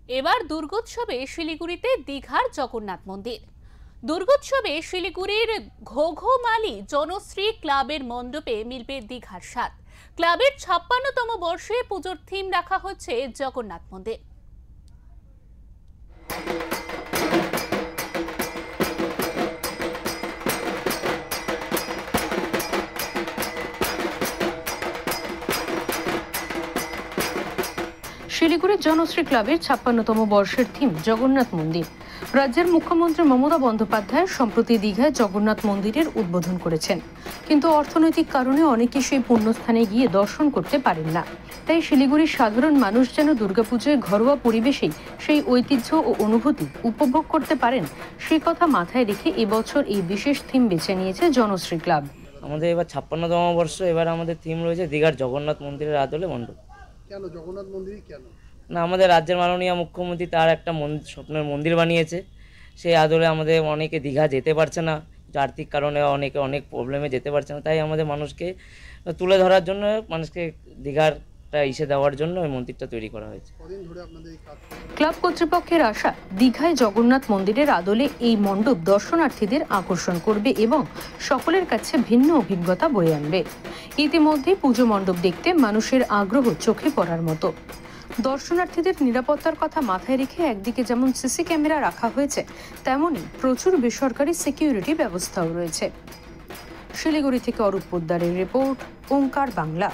এবার দুর্গোৎসবে শিলিগুড়িতে দীঘার জগন্নাথ মন্দির। দুর্গোৎসবে শিলিগুড়ির ঘোঘোমালি জনশ্রী ক্লাবের মণ্ডপে মিলবে দীঘার স্বাদ। ক্লাবের ৫৬তম বর্ষে পুজোর থিম রাখা হচ্ছে জগন্নাথ মন্দির। শিলিগুড়ির জনশ্রী ক্লাবের ৫৬তম বর্ষের থিম জগন্নাথ মন্দির। রাজ্যের মুখ্যমন্ত্রী মমতা বন্দ্যোপাধ্যায় সম্প্রতি দীঘায় জগন্নাথ মন্দিরের উদ্বোধন করেছেন, কিন্তু অর্থনৈতিক কারণে অনেকে সেই পুণ্যস্থানে গিয়ে দর্শন করতে পারেন না। তাই শিলিগুড়ির সাধারণ মানুষ যেন দুর্গাপুজোয় ঘরোয়া পরিবেশেই সেই ঐতিহ্য ও অনুভূতি উপভোগ করতে পারেন, সে কথা মাথায় রেখে এবছর এই বিশেষ থিম বেছে নিয়েছে জনশ্রী ক্লাব। আমাদের এবার ৫৬তম বর্ষ, এবার আমাদের থিম রয়েছে দীঘার জগন্নাথ মন্দিরের আদলে মণ্ডপ। কেন জগন্নাথ মন্দিরই কেন? না, আমাদের রাজ্যের মাননীয় মুখ্যমন্ত্রী তার একটা স্বপ্নের মন্দির বানিয়েছে। সেই আদলে আমাদের অনেকে দীঘা যেতে পারছে না, আর্থিক কারণে অনেকে অনেক প্রবলেমে যেতে পারছে না। তাই আমাদের মানুষকে তুলে ধরার জন্য, মানুষকে দীঘারটা দেওয়ার জন্য ওই মন্দিরটা তৈরি করা হয়েছে। ক্লাব কর্তৃপক্ষের আশা, দীঘায় জগন্নাথ মন্দিরের আদলে এই মণ্ডপ দর্শনার্থীদের আকর্ষণ করবে এবং সকলের কাছে ভিন্ন অভিজ্ঞতা বয়ে আনবে। ইতিমধ্যে পুজো মণ্ডপ দেখতে মানুষের আগ্রহ চোখে পড়ার মতো। দর্শনার্থীদের নিরাপত্তার কথা মাথায় রেখে একদিকে যেমন সিসি ক্যামেরা রাখা হয়েছে, তেমনি প্রচুর বেসরকারি সিকিউরিটি ব্যবস্থাও রয়েছে। শিলিগুড়ি থেকে অরূপ পোদ্দারের রিপোর্ট, ওঙ্কার বাংলা।